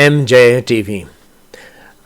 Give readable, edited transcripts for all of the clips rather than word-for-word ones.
MJ TV।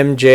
MJ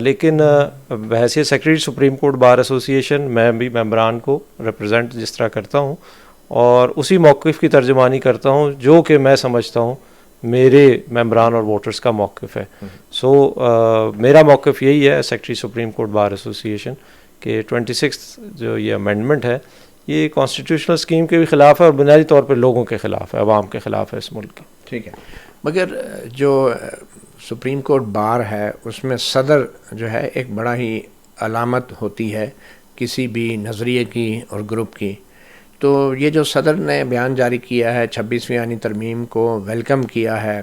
لیکن بحیثیت secretary supreme court bar association میں بھی ممبران کو ریپرزینٹ جس طرح کرتا ہوں اور اسی موقف کی ترجمانی کرتا ہوں جو کہ میں سمجھتا ہوں میرے ممبران اور ووٹرز کا موقف ہے. سو میرا موقف یہی ہے secretary supreme court bar association کہ 26 جو یہ امینڈمنٹ ہے یہ کانسٹیٹیوشنل اسکیم کے بھی خلاف ہے اور بنیادی طور پر لوگوں کے خلاف ہے, عوام کے خلاف ہے اس ملک کے. ٹھیک ہے, مگر جو سپریم کورٹ بار ہے اس میں صدر جو ہے ایک بڑا ہی علامت ہوتی ہے کسی بھی نظریے کی اور گروپ کی. تو یہ جو صدر نے بیان جاری کیا ہے 26ویں آئینی ترمیم کو ویلکم کیا ہے,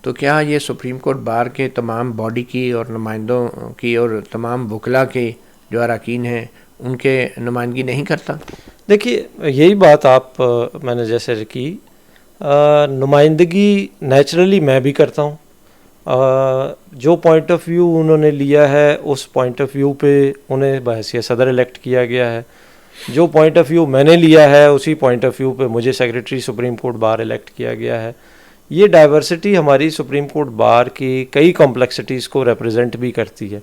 تو کیا یہ سپریم کورٹ بار کے تمام باڈی کی اور نمائندوں کی اور تمام وکلاء کے جو اراکین ہیں ان کے نمائندگی نہیں کرتا؟ دیکھیے یہی بات آپ میں نے جیسے کی نمائندگی نیچرلی میں بھی کرتا ہوں. جو پوائنٹ آف ویو انہوں نے لیا ہے اس پوائنٹ آف ویو پہ انہیں بحیثیت صدر الیکٹ کیا گیا ہے. جو پوائنٹ آف ویو میں نے لیا ہے اسی پوائنٹ آف ویو پہ مجھے secretary supreme court bar elect کیا گیا ہے. یہ ڈائیورسٹی ہماری سپریم کورٹ بار کی کئی کمپلیکسٹیز کو ریپرزینٹ بھی کرتی ہے.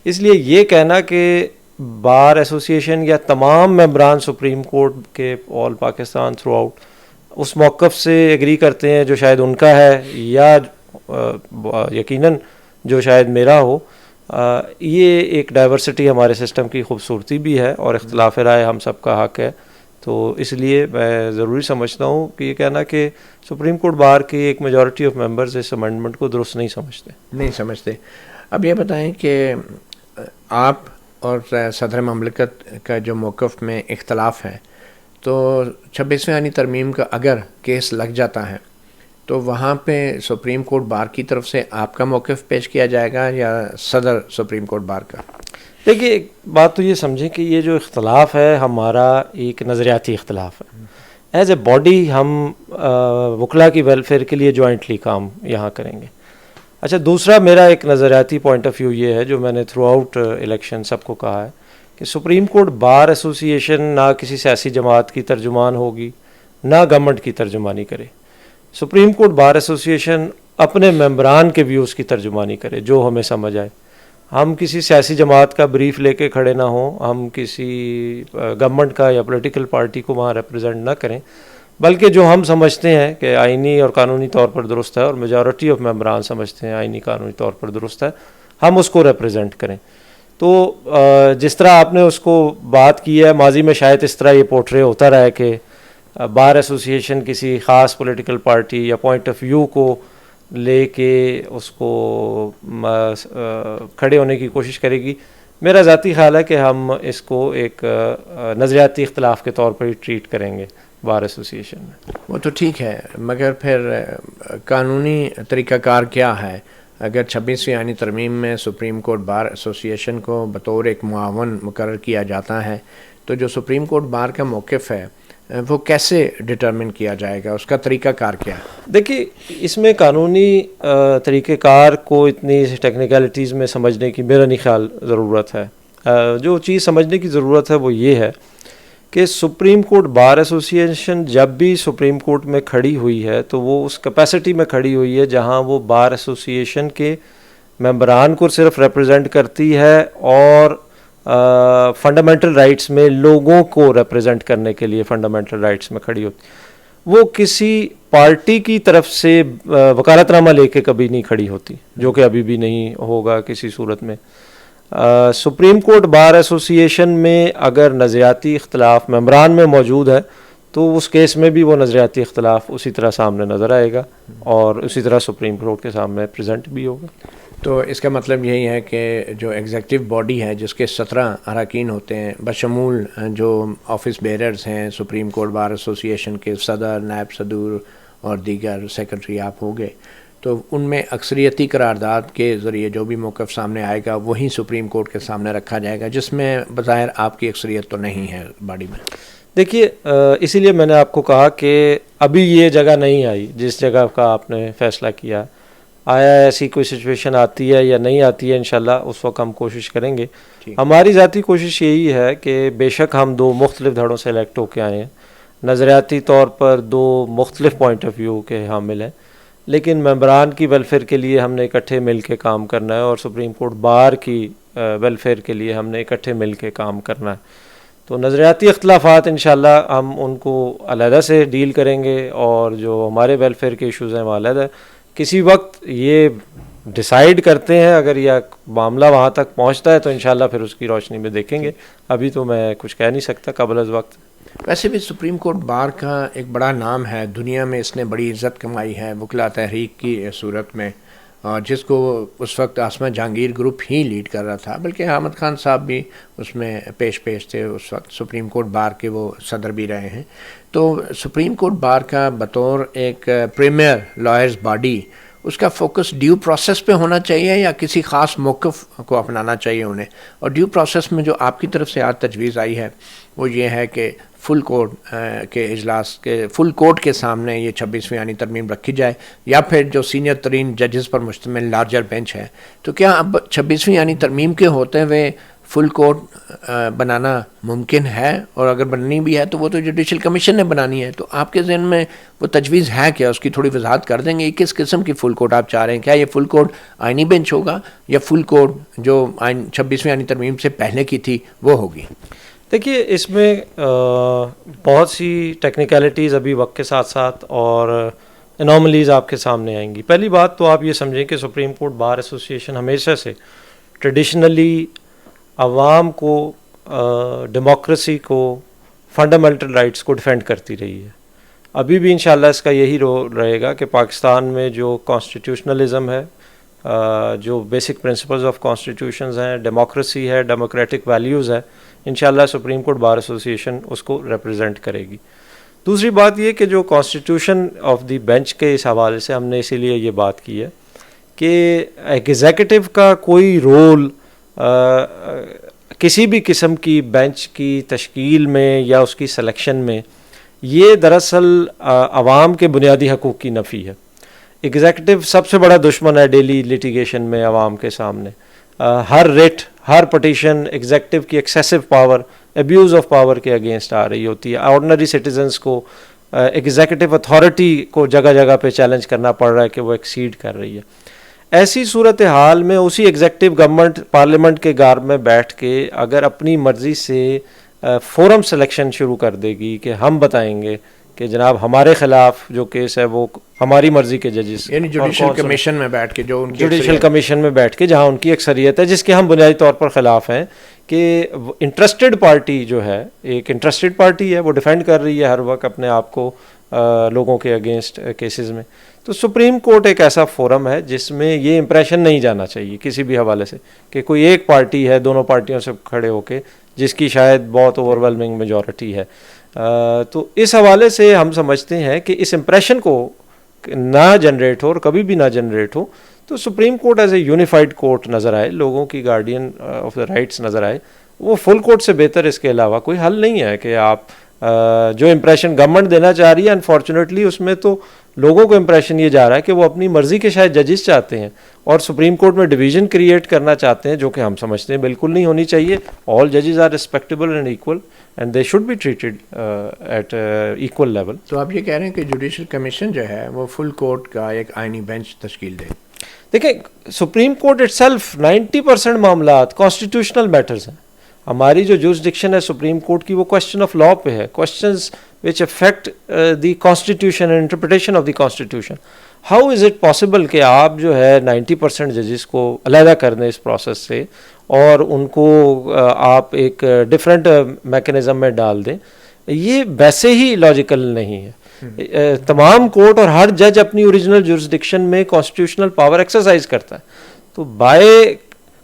اس لیے یہ کہنا کہ بار ایسوسیشن یا تمام ممبران سپریم کورٹ کے آل پاکستان تھرو آؤٹ اس موقف سے ایگری کرتے ہیں جو شاید ان کا ہے یا یقیناً جو شاید میرا ہو, یہ ایک ڈائیورسٹی ہمارے سسٹم کی خوبصورتی بھی ہے اور اختلاف رائے ہم سب کا حق ہے. تو اس لیے میں ضروری سمجھتا ہوں کہ یہ کہنا کہ سپریم کورٹ بار کی ایک میجورٹی آف ممبرز اس امینڈمنٹ کو درست نہیں سمجھتے. اب یہ بتائیں کہ آپ اور صدر مملکت کا جو موقف میں اختلاف ہے, تو 26ویں آئینی ترمیم کا اگر کیس لگ جاتا ہے تو وہاں پہ سپریم کورٹ بار کی طرف سے آپ کا موقف پیش کیا جائے گا یا صدر سپریم کورٹ بار کا؟ دیکھیے ایک بات تو یہ سمجھیں کہ یہ جو اختلاف ہے ہمارا ایک نظریاتی اختلاف ہے. ایز اے باڈی ہم وکلاء کی ویلفیئر کے لیے جوائنٹلی کام یہاں کریں گے. اچھا, دوسرا میرا ایک نظریاتی پوائنٹ آف ویو یہ ہے جو میں نے تھرو آؤٹ الیکشن سب کو کہا ہے کہ سپریم کورٹ بار ایسوسیشن نہ کسی سیاسی جماعت کی ترجمان ہوگی نہ گورنمنٹ کی ترجمانی کرے. سپریم کورٹ بار ایسوسیشن اپنے ممبران کے ویوز کی ترجمانی کرے جو ہمیں سمجھ آئے. ہم کسی سیاسی جماعت کا بریف لے کے کھڑے نہ ہوں, ہم کسی گورنمنٹ کا یا پولیٹیکل پارٹی کو وہاں ریپرزینٹ نہ کریں, بلکہ جو ہم سمجھتے ہیں کہ آئینی اور قانونی طور پر درست ہے اور میجورٹی آف ممبران سمجھتے ہیں آئینی قانونی طور پر درست ہے, ہم اس کو ریپرزینٹ کریں. تو جس طرح آپ نے اس کو بات کی ہے, ماضی میں شاید اس طرح یہ پورٹرے ہوتا رہا ہے کہ بار ایسوسیشن کسی خاص پولیٹیکل پارٹی یا پوائنٹ آف ویو کو لے کے اس کو کھڑے ہونے کی کوشش کرے گی. میرا ذاتی خیال ہے کہ ہم اس کو ایک نظریاتی اختلاف کے طور پر ہی ٹریٹ کریں گے بار ایسوسیشن میں. وہ تو ٹھیک ہے, مگر پھر قانونی طریقہ کار کیا ہے؟ اگر 26ویں آئینی ترمیم میں سپریم کورٹ بار ایسوسیشن کو بطور ایک معاون مقرر کیا جاتا ہے تو جو سپریم کورٹ بار کا موقف ہے وہ کیسے ڈٹرمن کیا جائے گا, اس کا طریقہ کار کیا ہے؟ دیکھیے اس میں قانونی طریقہ کار کو اتنی ٹیکنیکلٹیز میں سمجھنے کی میرا نہیں خیال ضرورت ہے. جو چیز سمجھنے کی ضرورت ہے وہ یہ ہے کہ سپریم کورٹ بار ایسوسیشن جب بھی سپریم کورٹ میں کھڑی ہوئی ہے تو وہ اس کیپیسٹی میں کھڑی ہوئی ہے جہاں وہ بار ایسوسیشن کے ممبران کو صرف ریپرزینٹ کرتی ہے اور فنڈامنٹل رائٹس میں لوگوں کو ریپرزینٹ کرنے کے لیے فنڈامنٹل رائٹس میں کھڑی ہوتی. وہ کسی پارٹی کی طرف سے وکالت نامہ لے کے کبھی نہیں کھڑی ہوتی, جو کہ ابھی بھی نہیں ہوگا کسی صورت میں. سپریم کورٹ بار ایسوسیشن میں اگر نظریاتی اختلاف ممبران میں موجود ہے تو اس کیس میں بھی وہ نظریاتی اختلاف اسی طرح سامنے نظر آئے گا اور اسی طرح سپریم کورٹ کے سامنے پریزنٹ بھی ہوگا. تو اس کا مطلب یہی ہے کہ جو ایگزیکٹو باڈی ہے جس کے 17 اراکین ہوتے ہیں بشمول جو آفس بیررز ہیں سپریم کورٹ بار ایسوسیشن کے صدر, نائب صدور اور دیگر سیکرٹری آپ ہو گئے, تو ان میں اکثریتی قرارداد کے ذریعے جو بھی موقف سامنے آئے گا وہی سپریم کورٹ کے سامنے رکھا جائے گا, جس میں بظاہر آپ کی اکثریت تو نہیں ہے باڈی میں. دیکھیے اسی لیے میں نے آپ کو کہا کہ ابھی یہ جگہ نہیں آئی جس جگہ کا آپ نے فیصلہ کیا. آیا ایسی کوئی سچویشن آتی ہے یا نہیں آتی ہے, انشاءاللہ اس وقت ہم کوشش کریں گے. ہماری ذاتی کوشش یہی ہے کہ بے شک ہم 2 مختلف دھڑوں سے الیکٹ ہو کے آئے ہیں, نظریاتی طور پر 2 مختلف پوائنٹ آف ویو کے حامل ہیں, لیکن ممبران کی ویلفیئر کے لیے ہم نے اکٹھے مل کے کام کرنا ہے اور سپریم کورٹ بار کی ویلفیئر کے لیے ہم نے اکٹھے مل کے کام کرنا ہے. تو نظریاتی اختلافات انشاءاللہ ہم ان کو علیحدہ سے ڈیل کریں گے اور جو ہمارے ویلفیئر کے ایشوز ہیں وہ علیحدہ کسی وقت یہ ڈیسائیڈ کرتے ہیں. اگر یہ معاملہ وہاں تک پہنچتا ہے تو انشاءاللہ پھر اس کی روشنی میں دیکھیں گے. ابھی تو میں کچھ کہہ نہیں سکتا قبل از وقت. ویسے بھی سپریم کورٹ بار کا ایک بڑا نام ہے دنیا میں, اس نے بڑی عزت کمائی ہے وکلاء تحریک کی صورت میں, جس کو اس وقت آسمہ جہانگیر گروپ ہی لیڈ کر رہا تھا, بلکہ احمد خان صاحب بھی اس میں پیش تھے اس وقت, سپریم کورٹ بار کے وہ صدر بھی رہے ہیں. تو سپریم کورٹ بار کا بطور ایک پریمیئر لائرز باڈی اس کا فوکس ڈیو پروسیس پہ ہونا چاہیے یا کسی خاص موقف کو اپنانا چاہیے انہیں؟ اور ڈیو پروسیس میں جو آپ کی طرف سے آج تجویز آئی ہے وہ یہ ہے کہ فل کورٹ کے اجلاس کے فل کورٹ کے سامنے یہ 26ویں آئینی ترمیم رکھی جائے, یا پھر جو سینئر ترین ججز پر مشتمل لارجر بینچ ہے. تو کیا اب 26ویں آئینی ترمیم کے ہوتے ہوئے فل کورٹ بنانا ممکن ہے؟ اور اگر بننی بھی ہے تو وہ تو جوڈیشل کمیشن نے بنانی ہے. تو آپ کے ذہن میں وہ تجویز ہے کیا؟ اس کی تھوڑی وضاحت کر دیں گے. کس قسم کی فل کورٹ آپ چاہ رہے ہیں؟ کیا یہ فل کورٹ آئینی بینچ ہوگا یا فل کورٹ جو 26ویں آئینی ترمیم سے پہلے کی تھی وہ ہوگی؟ دیکھیے اس میں بہت سی ٹیکنیکلٹیز ابھی وقت کے ساتھ ساتھ اور انوملیز آپ کے سامنے آئیں گی. پہلی بات تو آپ یہ سمجھیں کہ سپریم کورٹ بار ایسوسی ایشن ہمیشہ سے ٹریڈیشنلی عوام کو, ڈیموکریسی کو, فنڈامنٹل رائٹس کو ڈیفینڈ کرتی رہی ہے. ابھی بھی انشاءاللہ اس کا یہی رول رہے گا کہ پاکستان میں جو کانسٹیٹیوشنلزم ہے, جو بیسک پرنسپلز آف کانسٹیٹیوشنز ہیں, ڈیموکریسی ہے, ڈیموکریٹک ویلیوز ہے, انشاءاللہ سپریم کورٹ بار ایسوسی ایشن اس کو ریپرزینٹ کرے گی. دوسری بات یہ کہ جو کانسٹیٹیوشن آف دی بینچ کے اس حوالے سے ہم نے اسی لیے یہ بات کی ہے کہ ایگزیکٹو کا کوئی رول کسی بھی قسم کی بینچ کی تشکیل میں یا اس کی سلیکشن میں, یہ دراصل عوام کے بنیادی حقوق کی نفی ہے. ایگزیکٹو سب سے بڑا دشمن ہے ڈیلی لیٹیگیشن میں عوام کے سامنے. ہر ریٹ, ہر پٹیشن ایگزیکٹو کی excessive power, abuse of power کے اگینسٹ آ رہی ہوتی ہے. آرڈنری سٹیزنس کو ایگزیکٹو اتھارٹی کو جگہ جگہ پہ چیلنج کرنا پڑ رہا ہے کہ وہ ایکسیڈ کر رہی ہے. ایسی صورتحال میں اسی ایگزیکٹو گورنمنٹ پارلیمنٹ کے گار میں بیٹھ کے اگر اپنی مرضی سے فورم سلیکشن شروع کر دے گی کہ ہم بتائیں گے کہ جناب ہمارے خلاف جو کیس ہے وہ ہماری مرضی کے ججز, یعنی جوڈیشل کمیشن میں بیٹھ کے, جو ان کی جوڈیشل کمیشن میں بیٹھ کے جہاں ان کی اکثریت ہے, جس کے ہم بنیادی طور پر خلاف ہیں کہ انٹرسٹڈ پارٹی جو ہے, ایک انٹرسٹڈ پارٹی ہے, وہ ڈیفینڈ کر رہی ہے ہر وقت اپنے آپ کو لوگوں کے اگینسٹ کیسز میں. تو سپریم کورٹ ایک ایسا فورم ہے جس میں یہ امپریشن نہیں جانا چاہیے کسی بھی حوالے سے کہ کوئی ایک پارٹی ہے دونوں پارٹیوں سے کھڑے ہو کے جس کی شاید بہت اوور ویلمنگ میجورٹی ہے. تو اس حوالے سے ہم سمجھتے ہیں کہ اس امپریشن کو نہ جنریٹ ہو اور کبھی بھی نہ جنریٹ ہو تو supreme court as a unified court نظر آئے, لوگوں کی گارڈین آف دا رائٹس نظر آئے, وہ فل کورٹ سے بہتر اس کے علاوہ کوئی حل نہیں ہے. کہ آپ جو امپریشن گورنمنٹ دینا چاہ رہی ہے انفارچونیٹلی اس میں تو لوگوں کو امپریشن یہ جا رہا ہے کہ وہ اپنی مرضی کے شاید ججز چاہتے ہیں اور سپریم کورٹ میں ڈویژن کریٹ کرنا چاہتے ہیں, جو کہ ہم سمجھتے ہیں بالکل نہیں ہونی چاہیے. آل ججز are respectable and equal and they should be treated at equal level. تو آپ یہ کہہ رہے ہیں کہ جوڈیشل کمیشن جو ہے وہ فل کورٹ کا ایک آئینی بینچ تشکیل دے؟ دیکھیں سپریم کورٹ اٹ سیلف 90% معاملات کانسٹیٹیوشنل میٹرز ہیں. ہماری جو جورسڈکشن ہے سپریم کورٹ کی وہ کوسچن آف لا پہ ہے, questions which affect the constitution and interpretation of the constitution. How is it possible کہ آپ جو ہے 90% ججز کو علیحدہ کر دیں اس پروسیس سے اور ان کو آپ ایک ڈفرینٹ میکنزم میں ڈال دیں؟ یہ ویسے ہی لاجیکل نہیں ہے. تمام کورٹ اور ہر جج اپنی اوریجنل جورسڈکشن میں کانسٹیٹیوشنل پاور ایکسرسائز کرتا ہے. تو بائی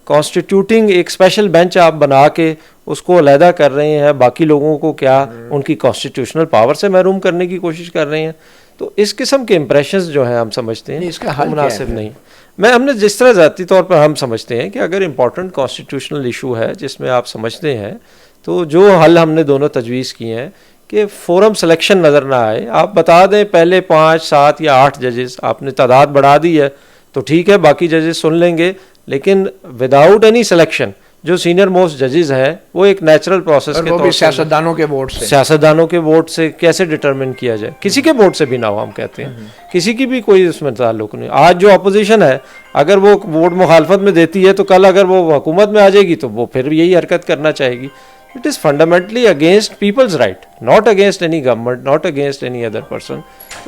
کانسٹیٹیوٹنگ ایک اسپیشل بینچ آپ بنا کے اس کو علیحدہ کر رہے ہیں, باقی لوگوں کو کیا ان کی کانسٹیٹیوشنل پاور سے محروم کرنے کی کوشش کر رہے ہیں. تو اس قسم کے امپریشنز جو ہیں ہم سمجھتے ہیں اس کا حل مناسب نہیں. ہم نے جس طرح ذاتی طور پر ہم سمجھتے ہیں کہ اگر امپورٹنٹ کانسٹیٹیوشنل ایشو ہے جس میں آپ سمجھتے ہیں تو جو حل ہم نے دونوں تجویز کیے ہیں کہ فورم سلیکشن نظر نہ آئے, آپ بتا دیں پہلے 5, 7 یا 8 ججز, آپ نے تعداد بڑھا دی ہے تو ٹھیک ہے باقی ججز سن لیں گے, لیکن وداؤٹ اینی سلیکشن جو سینئر موسٹ ججز ہیں وہ ایک نیچرل پروسیس کے وہ بھی طور سے سیاستدانوں کے ووٹ سے سیاستدانوں کے ووٹ سے کیسے ڈٹرمن کیا جائے, کسی کے ووٹ سے بھی نہ ہو, ہم کہتے ہیں کسی کی بھی کوئی اس میں تعلق نہیں. آج جو اپوزیشن ہے اگر وہ ووٹ مخالفت میں دیتی ہے تو کل اگر وہ حکومت میں آ جائے گی تو وہ پھر یہی حرکت کرنا چاہے گی. It is fundamentally against people's right, not against any government, not against any other person.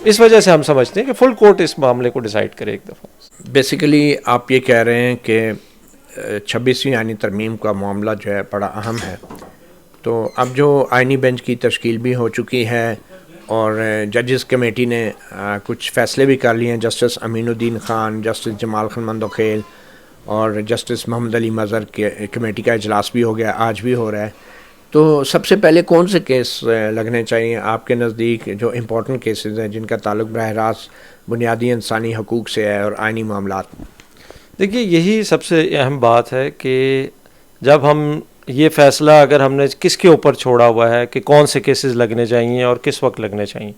اس وجہ سے ہم سمجھتے ہیں کہ فل کورٹ اس معاملے کو ڈیسائیڈ کرے ایک دفعہ. بیسیکلی آپ یہ کہہ رہے ہیں کہ 26ویں آئینی ترمیم کا معاملہ جو ہے بڑا اہم ہے, تو اب جو آئینی بینچ کی تشکیل بھی ہو چکی ہے اور ججز کمیٹی نے کچھ فیصلے بھی کر لیے ہیں, جسٹس امین الدین خان, جسٹس جمال خان مندوخیل اور جسٹس محمد علی مظہر کے کمیٹی کا اجلاس بھی ہو گیا, آج بھی ہو رہا ہے. تو سب سے پہلے کون سے کیس لگنے چاہیے آپ کے نزدیک, جو امپورٹنٹ کیسز ہیں جن کا تعلق براہ راست بنیادی انسانی حقوق سے ہے اور آئینی معاملات؟ دیکھیے یہی سب سے اہم بات ہے کہ جب ہم یہ فیصلہ اگر ہم نے کس کے اوپر چھوڑا ہوا ہے کہ کون سے کیسز لگنے چاہیے اور کس وقت لگنے چاہیے,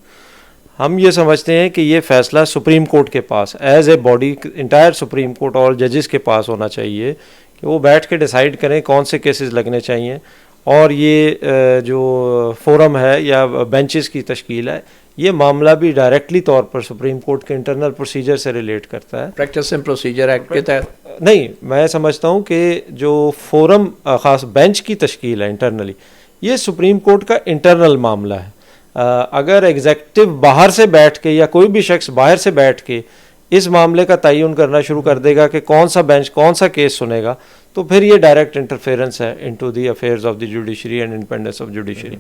ہم یہ سمجھتے ہیں کہ یہ فیصلہ سپریم کورٹ کے پاس as a body, entire supreme court اور ججز کے پاس ہونا چاہیے کہ وہ بیٹھ کے ڈیسائیڈ کریں کون سے کیسز لگنے چاہیے. اور یہ جو فورم ہے یا بینچز کی تشکیل ہے, یہ معاملہ بھی ڈائریکٹلی طور پر سپریم کورٹ کے انٹرنل پروسیجر سے ریلیٹ کرتا ہے. پریکٹس اینڈ پروسیجر ایکٹ کے تحت نہیں, میں سمجھتا ہوں کہ جو فورم خاص بینچ کی تشکیل ہے انٹرنلی, یہ سپریم کورٹ کا انٹرنل معاملہ ہے. اگر ایگزیکٹو باہر سے بیٹھ کے یا کوئی بھی شخص باہر سے بیٹھ کے اس معاملے کا تعین کرنا شروع کر دے گا کہ کون سا بینچ کون سا کیس سنے گا, تو پھر یہ ڈائریکٹ انٹرفیئرنس ہے into the affairs of the judiciary and independence of judiciary.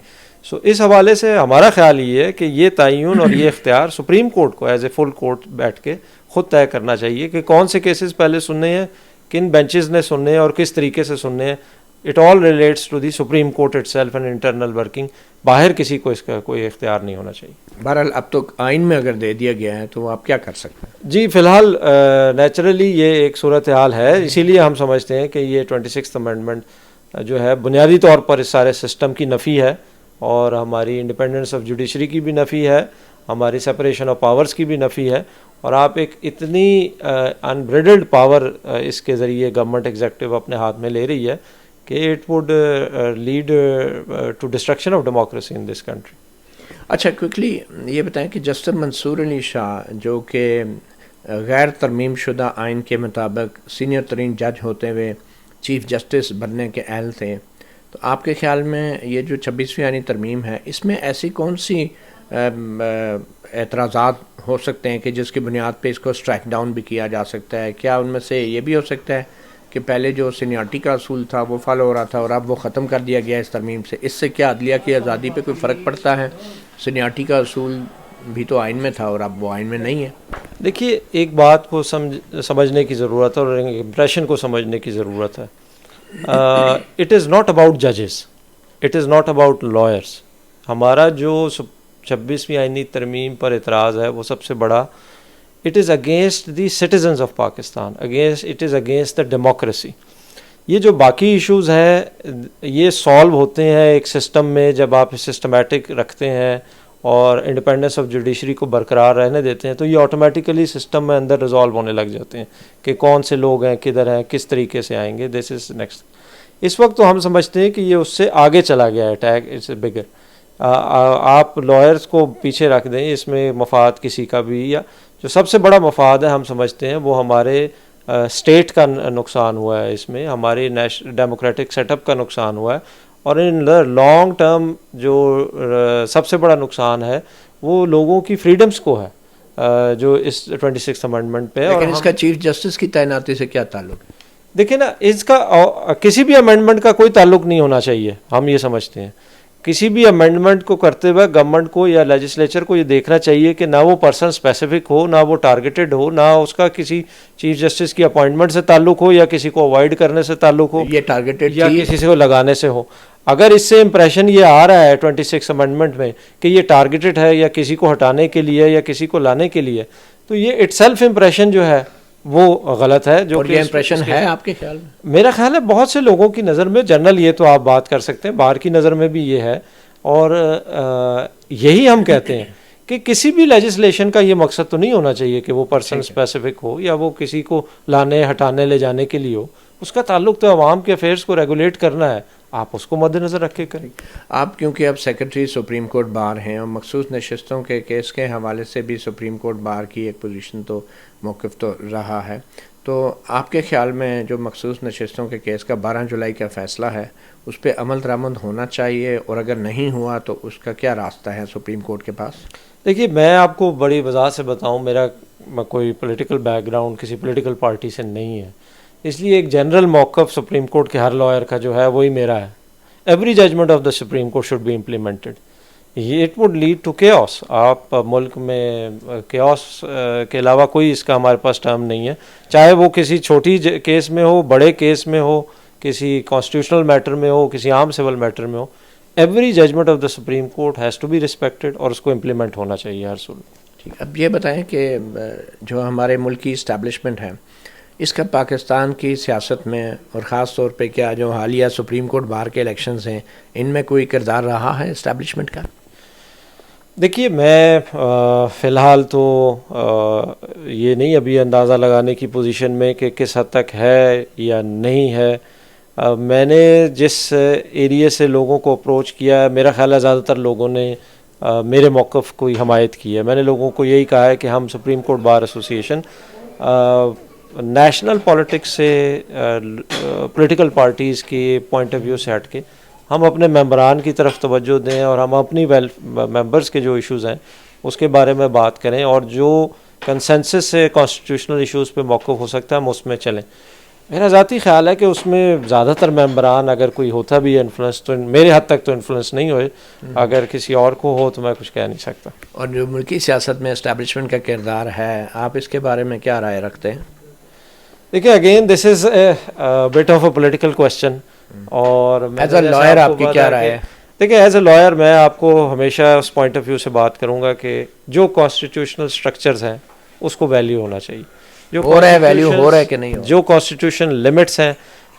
So اس حوالے سے ہمارا خیال یہ ہے کہ یہ تعین اور یہ اختیار سپریم کورٹ کو ایز اے فل کورٹ بیٹھ کے خود طے کرنا چاہیے کہ کون سے کیسز پہلے سننے ہیں, کن بینچز نے سننے ہیں اور کس طریقے سے سننے ہیں. It all relates to the supreme Court itself and internal working, باہر کسی کو اس کا کوئی اختیار نہیں ہونا چاہیے. بہرحال اب تو آئین میں اگر دے دیا گیا ہے تو آپ کیا کر سکتے ہیں؟ جی فی الحال نیچرلی یہ ایک صورتحال ہے, اسی لیے ہم سمجھتے ہیں کہ یہ 26th امینڈمنٹ جو ہے بنیادی طور پر اس سارے سسٹم کی نفی ہے اور ہماری انڈیپینڈنس آف جوڈیشری کی بھی نفی ہے, ہماری سپریشن آف پاورز کی بھی نفی ہے. اور آپ ایک اتنی انبریڈلڈ پاور اس کے ذریعے گورنمنٹ ایگزیکٹو اپنے ہاتھ میں لے رہی ہے کہ it would lead to destruction of democracy in this country. اچھا کوئکلی یہ بتائیں کہ جسٹس منصور علی شاہ جو کہ غیر ترمیم شدہ آئین کے مطابق سینئر ترین جج ہوتے ہوئے چیف جسٹس بننے کے اہل تھے, تو آپ کے خیال میں یہ جو 26ویں آئینی ترمیم ہے اس میں ایسی کون سی اعتراضات ہو سکتے ہیں کہ جس کی بنیاد پہ اس کو اسٹرائک ڈاؤن بھی کیا جا سکتا ہے؟ کیا ان میں سے یہ بھی ہو سکتا ہے کہ پہلے جو سینیارٹی کا اصول تھا وہ فالو ہو رہا تھا اور اب وہ ختم کر دیا گیا اس ترمیم سے, اس سے کیا عدلیہ کی آزادی پہ کوئی فرق پڑتا ہے؟ سینیارٹی کا اصول بھی تو آئین میں تھا اور اب وہ آئین میں نہیں ہے. دیکھیے ایک بات کو سمجھنے کی ضرورت ہے اور امپریشن کو سمجھنے کی ضرورت ہے. اٹ از ناٹ اباؤٹ ججز, it is not about lawyers. ہمارا جو 26ویں آئینی ترمیم پر اعتراض ہے وہ سب سے بڑا, it is against the citizens of Pakistan, it is against the democracy. یہ جو باقی ایشوز ہیں یہ سالو ہوتے ہیں ایک سسٹم میں جب آپ سسٹمیٹک رکھتے ہیں اور انڈیپینڈنس آف جوڈیشری کو برقرار رہنے دیتے ہیں, تو یہ آٹومیٹیکلی سسٹم میں اندر ریزالو ہونے لگ جاتے ہیں کہ کون سے لوگ ہیں, کدھر ہیں, کس طریقے سے آئیں گے. دس از نیکسٹ. اس وقت تو ہم سمجھتے ہیں کہ یہ اس سے آگے چلا گیا ہے, اٹیک اٹس بگر. آپ لائرس کو پیچھے رکھ دیں, اس میں مفاد کسی کا بھی, یا جو سب سے بڑا مفاد ہے ہم سمجھتے ہیں وہ ہمارے اسٹیٹ کا نقصان ہوا ہے, اس میں ہمارے ڈیموکریٹک سیٹ اپ کا نقصان ہوا ہے, اور ان لانگ ٹرم جو سب سے بڑا نقصان ہے وہ لوگوں کی فریڈمز کو ہے جو اس 26th امینڈمنٹ پہ. لیکن اس کا چیف جسٹس کی تعیناتی سے کیا تعلق ہے؟ دیکھیں نا, اس کا کسی بھی امینڈمنٹ کا کوئی تعلق نہیں ہونا چاہیے, ہم یہ سمجھتے ہیں. کسی بھی امینڈمنٹ کو کرتے ہوئے گورنمنٹ کو یا لیجسلیچر کو یہ دیکھنا چاہیے کہ نہ وہ پرسن اسپیسیفک ہو, نہ وہ ٹارگیٹڈ ہو, نہ اس کا کسی چیف جسٹس کی اپوائنٹمنٹ سے تعلق ہو یا کسی کو اوائڈ کرنے سے تعلق ہو, یہ ٹارگیٹڈ یا کسی کو لگانے سے ہو. اگر اس سے امپریشن یہ آ رہا ہے 26 امینڈمنٹ میں کہ یہ ٹارگیٹڈ ہے یا کسی کو ہٹانے کے لیے یا کسی کو لانے کے لیے, تو یہ اٹ سیلف امپریشن جو ہے وہ غلط ہے. جو یہ امپریشن ہے آپ کے خیال میں؟ میرا خیال ہے بہت سے لوگوں کی نظر میں, جنرل یہ تو آپ بات کر سکتے ہیں, باہر کی نظر میں بھی یہ ہے. اور یہی ہم کہتے ہیں کہ کسی بھی لیجسلیشن کا یہ مقصد تو نہیں ہونا چاہیے کہ وہ پرسن اسپیسیفک ہو یا وہ کسی کو لانے ہٹانے لے جانے کے لیے ہو. اس کا تعلق تو عوام کے افیئرس کو ریگولیٹ کرنا ہے, آپ اس کو مد نظر رکھ کے کریں. آپ کیونکہ اب سیکرٹری سپریم کورٹ بار ہیں اور مخصوص نشستوں کے کیس کے حوالے سے بھی سپریم کورٹ بار کی ایک پوزیشن تو موقف تو رہا ہے, تو آپ کے خیال میں جو مخصوص نشستوں کے کیس کا 12 جولائی کا فیصلہ ہے اس پہ عمل درآمد ہونا چاہیے, اور اگر نہیں ہوا تو اس کا کیا راستہ ہے سپریم کورٹ کے پاس؟ دیکھیے میں آپ کو بڑی وضاحت سے بتاؤں, میرا کوئی پولیٹیکل بیک گراؤنڈ کسی پولیٹیکل پارٹی سے نہیں ہے, اس لیے ایک جنرل موقف سپریم کورٹ کے ہر لائر کا جو ہے وہی میرا ہے. Every judgement of the supreme Court should be implemented. It would lead to chaos. آپ ملک میں کیوس کے علاوہ کوئی اس کا ہمارے پاس ٹرم نہیں ہے, چاہے وہ کسی چھوٹی کیس میں ہو, بڑے کیس میں ہو, کسی کانسٹیٹیوشنل میٹر میں ہو, کسی عام سول میٹر میں ہو. Every judgement of the supreme court has to be respected, اور اس کو امپلیمنٹ ہونا چاہیے ہر صورت. ٹھیک, اب یہ بتائیں کہ جو ہمارے ملک کی اسٹیبلشمنٹ ہے اس کا پاکستان کی سیاست میں اور خاص طور پہ کیا جو حالیہ سپریم کورٹ بار کے الیکشنز ہیں ان میں کوئی کردار رہا ہے اسٹیبلشمنٹ کا؟ دیکھیے میں فی الحال تو یہ نہیں ابھی اندازہ لگانے کی پوزیشن میں کہ کس حد تک ہے یا نہیں ہے. میں نے جس ایریے سے لوگوں کو اپروچ کیا ہے, میرا خیال ہے زیادہ تر لوگوں نے میرے موقف کو حمایت کی ہے. میں نے لوگوں کو یہی کہا ہے کہ ہم supreme court bar association national politics سے, پولیٹیکل پارٹیز کی پوائنٹ آف ویو سے ہٹ کے ہم اپنے ممبران کی طرف توجہ دیں, اور ہم اپنی ممبرس کے جو ایشوز ہیں اس کے بارے میں بات کریں, اور جو کنسنسس سے کانسٹیٹیوشنل ایشوز پہ موقف ہو سکتا ہے ہم اس میں چلیں. میرا ذاتی خیال ہے کہ اس میں زیادہ تر ممبران اگر کوئی ہوتا بھی ہے انفلوئنس, تو میرے حد تک تو انفلوئنس نہیں ہوئے, اگر کسی اور کو ہو تو میں کچھ کہہ نہیں سکتا. اور جو ملکی سیاست میں اسٹیبلشمنٹ کا کردار ہے آپ اس کے بارے میں کیا رائے رکھتے ہیں؟ دیکھیے again this is a but of a political question, اور ایز اے لائر آپ کی کیا رائے ہے؟ دیکھیں ایز اے لائر میں آپ کو ہمیشہ اس پوائنٹ آف ویو سے بات کروں گا کہ جو کانسٹیٹیوشنل اسٹرکچرز ہیں اس کو ویلیو ہونا چاہیے. جو ہو رہا ہے ویلیو ہو رہا ہے کہ نہیں ہو؟ جو کانسٹیٹیوشن لمٹس ہیں,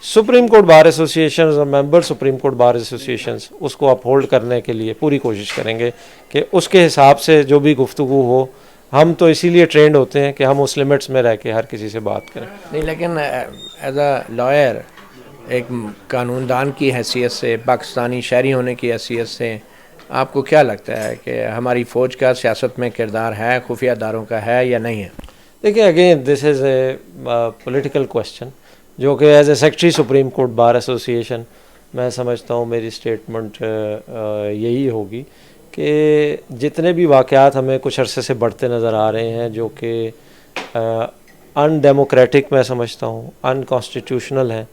سپریم کورٹ بار ایسوسیشنز اور ممبر سپریم کورٹ بار ایسوسیشنز اس کو اپ ہولڈ کرنے کے لیے پوری کوشش کریں گے کہ اس کے حساب سے جو بھی گفتگو ہو. ہم تو اسی لیے ٹرینڈ ہوتے ہیں کہ ہم اس لمٹس میں رہ کے ہر کسی سے بات کریں. نہیں, لیکن ایز اے لائر ایک قانون دان کی حیثیت سے, پاکستانی شہری ہونے کی حیثیت سے آپ کو کیا لگتا ہے کہ ہماری فوج کا سیاست میں کردار ہے, خفیہ اداروں کا ہے یا نہیں ہے؟ دیکھیں again this is a political question, جو کہ as a secretary supreme court bar association میں سمجھتا ہوں میری اسٹیٹمنٹ یہی ہوگی کہ جتنے بھی واقعات ہمیں کچھ عرصے سے بڑھتے نظر آ رہے ہیں جو کہ ان ڈیموکریٹک میں سمجھتا ہوں, ان کانسٹیٹیوشنل ہیں,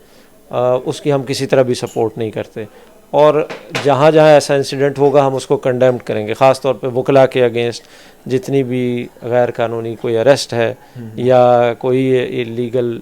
اس کی ہم کسی طرح بھی سپورٹ نہیں کرتے, اور جہاں جہاں ایسا انسیڈنٹ ہوگا ہم اس کو کنڈیمڈ کریں گے, خاص طور پہ وکلا کے اگینسٹ جتنی بھی غیر قانونی کوئی اریسٹ ہے یا کوئی ایلیگل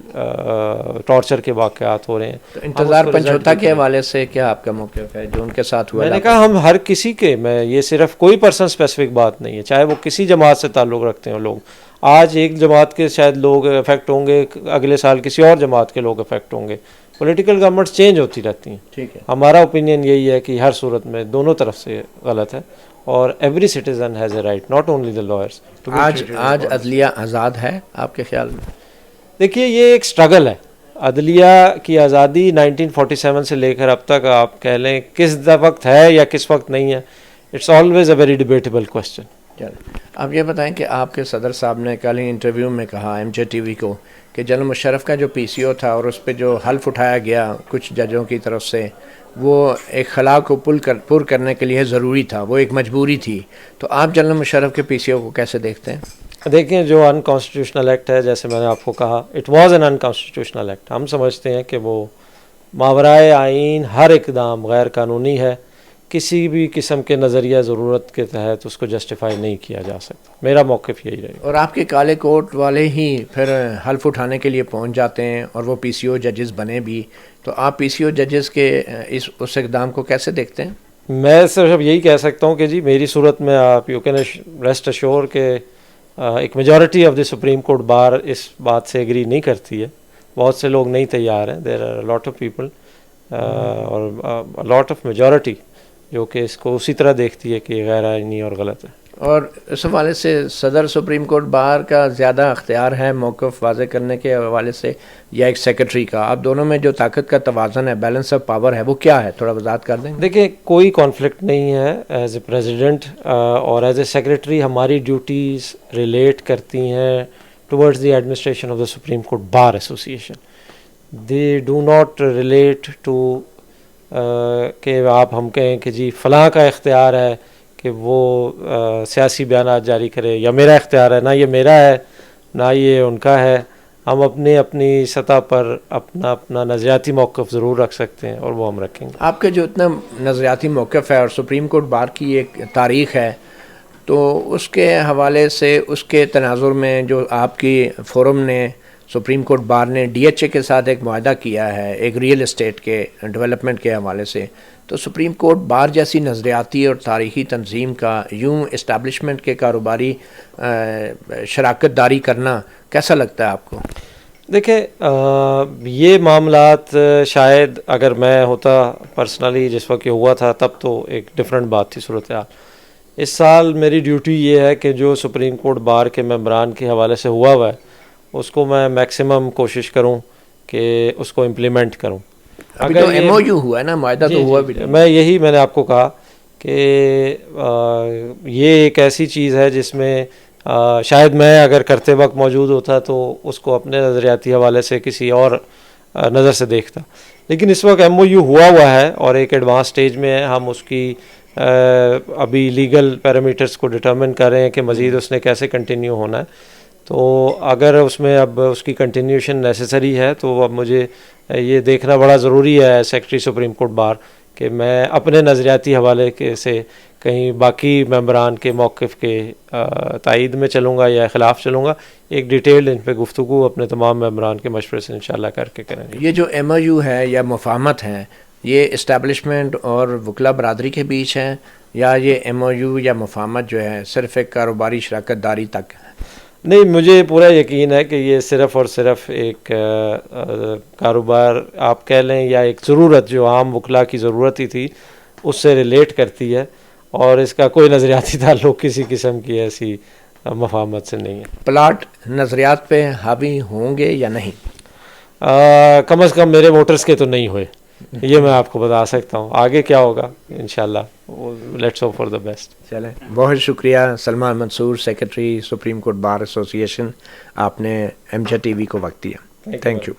ٹارچر کے واقعات ہو رہے ہیں. تو انتظار پنجوتا کے حوالے سے کیا آپ کا موقف ہے جو ان کے ساتھ ہوا؟ میں نے کہا ہم ہر کسی کے, میں یہ صرف کوئی پرسن اسپیسیفک بات نہیں ہے, چاہے وہ کسی جماعت سے تعلق رکھتے ہیں لوگ, آج ایک جماعت کے شاید لوگ افیکٹ ہوں گے, اگلے سال کسی اور جماعت کے لوگ افیکٹ ہوں گے. پولیٹیکل گورنمنٹس چینج ہوتی رہتی ہیں. ٹھیک ہے, ہمارا اوپینین یہی ہے کہ ہر صورت میں دونوں طرف سے غلط ہے, اور every citizen has a right, not only the lawyers. آج عدلیہ آزاد ہے آپ کے خیال میں؟ دیکھیے یہ ایک اسٹرگل ہے. عدلیہ کی آزادی 1947 سے لے کر اب تک آپ کہہ لیں کس وقت ہے یا کس وقت نہیں ہے, it's always a very debatable question. آپ یہ بتائیں کہ آپ کے صدر صاحب نے کل ہی انٹرویو میں کہا ایم جے ٹی وی کو کہ جنرل مشرف کا جو پی سی او تھا اور اس پہ جو حلف اٹھایا گیا کچھ ججوں کی طرف سے, وہ ایک خلا کو پر کرنے کے لیے ضروری تھا, وہ ایک مجبوری تھی. تو آپ جنرل مشرف کے پی سی او کو کیسے دیکھتے ہیں؟ دیکھیں جو ان کانسٹیٹیوشنل ایکٹ ہے, جیسے میں نے آپ کو کہا, it was an in constitutional act. ہم سمجھتے ہیں کہ وہ ماورائے آئین ہر اقدام غیر قانونی ہے, کسی بھی قسم کے نظریہ ضرورت کے تحت اس کو جسٹیفائی نہیں کیا جا سکتا. میرا موقف یہی رہے گا. اور آپ کے کالے کوٹ والے ہی پھر حلف اٹھانے کے لیے پہنچ جاتے ہیں اور وہ پی سی او ججز بنے بھی, تو آپ پی سی او ججز کے اس اقدام کو کیسے دیکھتے ہیں؟ میں صرف یہی کہہ سکتا ہوں کہ جی میری صورت میں آپ یو کین ریسٹ اشور کہ ایک majority of the supreme court bar اس بات سے ایگری نہیں کرتی ہے. بہت سے لوگ نہیں تیار ہیں, there are lot of people اور لاٹ آف میجورٹی جو کہ اس کو اسی طرح دیکھتی ہے کہ یہ غیر آئینی اور غلط ہے. اور اس حوالے سے صدر سپریم کورٹ بار کا زیادہ اختیار ہے موقف واضح کرنے کے حوالے سے یا ایک سیکرٹری کا؟ آپ دونوں میں جو طاقت کا توازن ہے، بیلنس آف پاور ہے، وہ کیا ہے؟ تھوڑا وضاحت کر دیں. دیکھیں کوئی کانفلکٹ نہیں ہے. ایز اے پریزیڈنٹ اور ایز اے سیکرٹری ہماری ڈیوٹیز ریلیٹ کرتی ہیں towards the administration of the supreme court bar Association. They do not relate to کہ آپ ہم کہیں کہ جی فلاں کا اختیار ہے کہ وہ سیاسی بیانات جاری کرے، یا میرا اختیار ہے. نہ یہ میرا ہے نہ یہ ان کا ہے. ہم اپنی سطح پر اپنا نظریاتی موقف ضرور رکھ سکتے ہیں اور وہ ہم رکھیں گے. آپ کے جو اتنا نظریاتی موقف ہے اور سپریم کورٹ بار کی ایک تاریخ ہے، تو اس کے حوالے سے اس کے تناظر میں جو آپ کی فورم نے، سپریم کورٹ بار نے ڈی ایچ اے کے ساتھ ایک معاہدہ کیا ہے ایک ریئل اسٹیٹ کے ڈیولپمنٹ کے حوالے سے، تو سپریم کورٹ بار جیسی نظریاتی اور تاریخی تنظیم کا یوں اسٹیبلشمنٹ کے کاروباری شراکت داری کرنا کیسا لگتا ہے آپ کو؟ دیکھیں یہ معاملات شاید اگر میں ہوتا پرسنلی جس وقت یہ ہوا تھا تب تو ایک ڈفرینٹ بات تھی صورتحال. اس سال میری ڈیوٹی یہ ہے کہ جو سپریم کورٹ بار کے ممبران کے حوالے سے ہوا ہے اس کو میں میکسیمم کوشش کروں کہ اس کو امپلیمنٹ کروں. اگر تو ایم او یو ہوا ہے نا، معاہدہ تو ہوا بھی نہیں. میں نے آپ کو کہا کہ یہ ایک ایسی چیز ہے جس میں شاید میں اگر کرتے وقت موجود ہوتا تو اس کو اپنے نظریاتی حوالے سے کسی اور نظر سے دیکھتا. لیکن اس وقت ایم او یو ہوا ہے اور ایک ایڈوانس سٹیج میں ہے. ہم اس کی ابھی لیگل پیرامیٹرز کو ڈٹرمن کر رہے ہیں کہ مزید اس نے کیسے کنٹینیو ہونا ہے. تو اگر اس میں اب اس کی کنٹینیوشن نیسیسری ہے تو اب مجھے یہ دیکھنا بڑا ضروری ہے سیکرٹری سپریم کورٹ بار کہ میں اپنے نظریاتی حوالے کے سے کہیں باقی ممبران کے موقف کے تائید میں چلوں گا یا خلاف چلوں گا. ایک ڈیٹیلڈ ان پہ گفتگو اپنے تمام ممبران کے مشورے سے انشاءاللہ کر کے کریں گے. یہ جو ایم او یو ہے یا مفاہمت ہے، یہ اسٹیبلشمنٹ اور وکلا برادری کے بیچ ہے، یا یہ ایم او یو یا مفاہمت جو ہے صرف ایک کاروباری شراکت داری تک ہے؟ نہیں، مجھے پورا یقین ہے کہ یہ صرف اور صرف ایک کاروبار آپ کہہ لیں یا ایک ضرورت جو عام وکلا کی ضرورت ہی تھی اس سے ریلیٹ کرتی ہے، اور اس کا کوئی نظریاتی تعلق کسی قسم کی ایسی مفاہمت سے نہیں ہے. پلاٹ نظریات پہ حاوی ہوں گے یا نہیں؟ کم از کم میرے ووٹرز کے تو نہیں ہوئے، یہ میں آپ کو بتا سکتا ہوں. آگے کیا ہوگا انشاءاللہ let's hope for the best. چلیں، بہت شکریہ Salman Mansoor, secretary supreme court bar association, آپ نے ایم جے ٹی وی کو وقت دیا. Thank you.